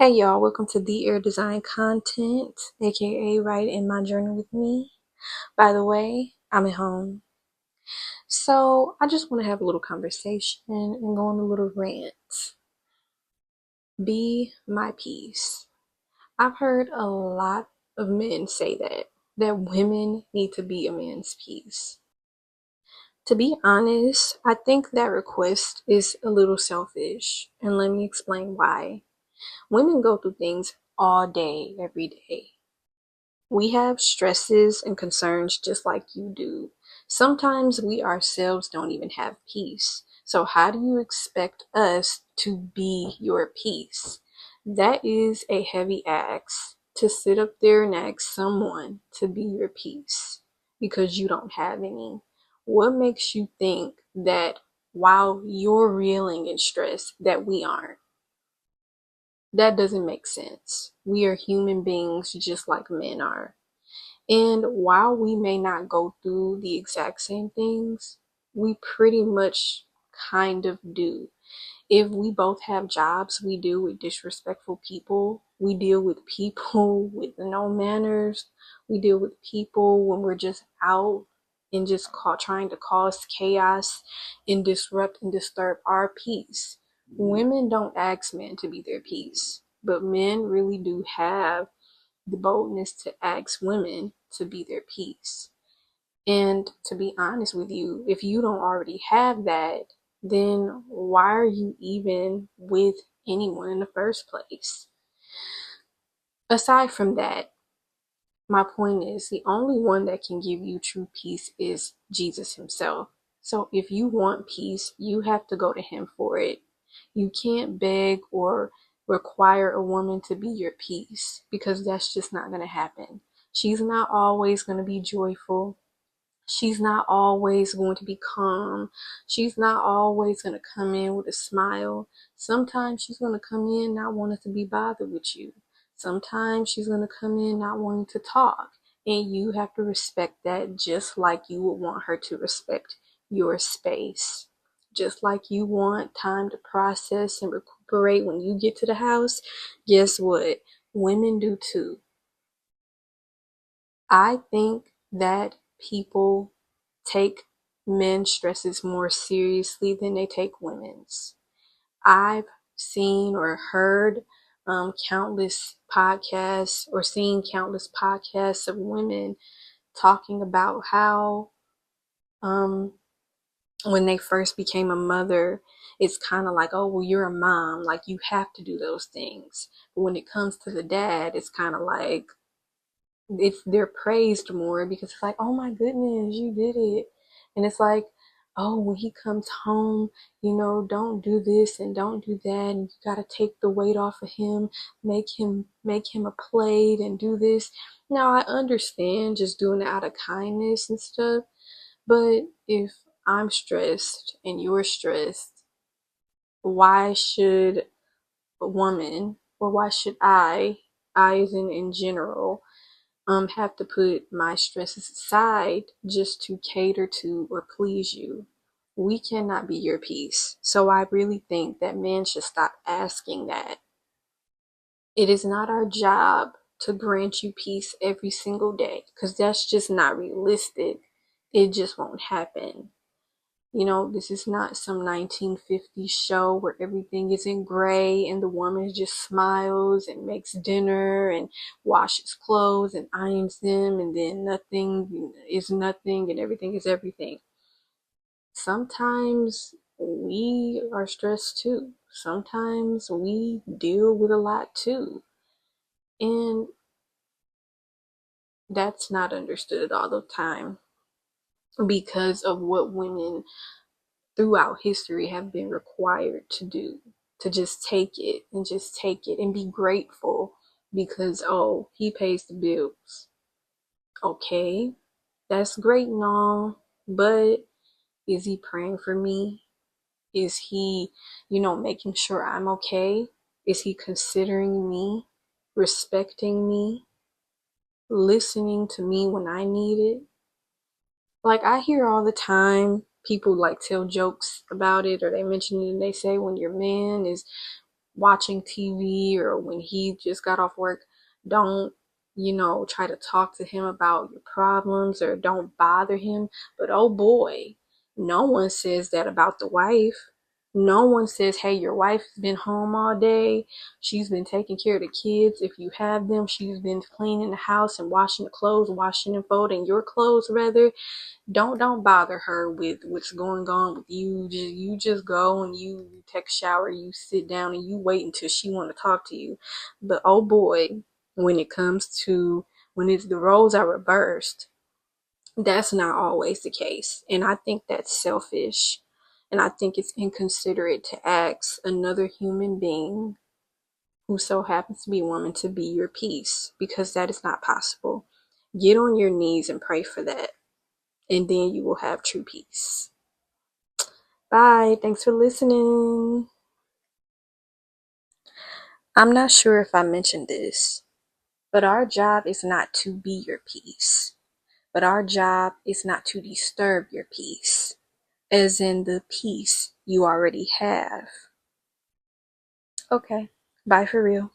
Hey y'all, welcome to The Air Design Content, aka Write in My Journal with Me. By the way, I'm at home. So I just want to have a little conversation and go on a little rant. Be my peace. I've heard a lot of men say that women need to be a man's peace. To be honest, I think that request is a little selfish, and let me explain why. Women go through things all day, every day. We have stresses and concerns just like you do. Sometimes we ourselves don't even have peace. So, how do you expect us to be your peace? That is a heavy ask to sit up there and ask someone to be your peace because you don't have any. What makes you think that while you're reeling in stress, that we aren't? That doesn't make sense. We are human beings just like men are. And while we may not go through the exact same things, we pretty much kind of do. If we both have jobs, we deal with disrespectful people. We deal with people with no manners. We deal with people when we're just out and just trying to cause chaos and disrupt and disturb our peace. Women don't ask men to be their peace, but men really do have the boldness to ask women to be their peace. And to be honest with you, if you don't already have that, then why are you even with anyone in the first place? Aside from that, my point is the only one that can give you true peace is Jesus himself. So if you want peace, you have to go to him for it. You can't beg or require a woman to be your peace because that's just not going to happen. She's not always going to be joyful. She's not always going to be calm. She's not always going to come in with a smile. Sometimes she's going to come in not wanting to be bothered with you. Sometimes she's going to come in not wanting to talk. And you have to respect that just like you would want her to respect your space. Just like you want time to process and recuperate when you get to the house, guess what? Women do too. I think that people take men's stresses more seriously than they take women's. I've seen or heard countless podcasts or seen countless podcasts of women talking about how um, when they first became a mother, it's kind of like, oh, well, you're a mom, like you have to do those things. But when it comes to the dad, it's kind of like, they're praised more because it's like, oh my goodness, you did it. And it's like, oh, when he comes home, don't do this and don't do that, and you got to take the weight off of him, make him a plate and do this. Now I understand just doing it out of kindness and stuff, but if I'm stressed and you're stressed, why should a woman, or why should I as in general, have to put my stresses aside just to cater to or please you? We cannot be your peace. So I really think that men should stop asking that. It is not our job to grant you peace every single day because that's just not realistic. It just won't happen. This is not some 1950s show where everything is in gray and the woman just smiles and makes dinner and washes clothes and irons them, and then nothing is nothing and everything is everything. Sometimes we are stressed too. Sometimes we deal with a lot too. And that's not understood all the time because of what women throughout history have been required to do, to just take it and just take it and be grateful because, oh, he pays the bills. Okay, that's great and all, but is he praying for me? Is he, making sure I'm okay? Is he considering me, respecting me, listening to me when I need it? Like, I hear all the time people like tell jokes about it, or they mention it and they say when your man is watching TV or when he just got off work, don't, try to talk to him about your problems or don't bother him. But oh boy, no one says that about the wife. No one says, hey, your wife's been home all day. She's been taking care of the kids. If you have them, she's been cleaning the house and washing the clothes, washing and folding your clothes rather. Don't bother her with what's going on with you. You just go and you take a shower, you sit down and you wait until she want to talk to you. But oh boy, when it comes to when it's the roles are reversed, that's not always the case. And I think that's selfish. And I think it's inconsiderate to ask another human being who so happens to be a woman to be your peace, because that is not possible. Get on your knees and pray for that, and then you will have true peace. Bye. Thanks for listening. I'm not sure if I mentioned this, but our job is not to be your peace. But our job is not to disturb your peace, as in the peace you already have. Okay. Bye for real.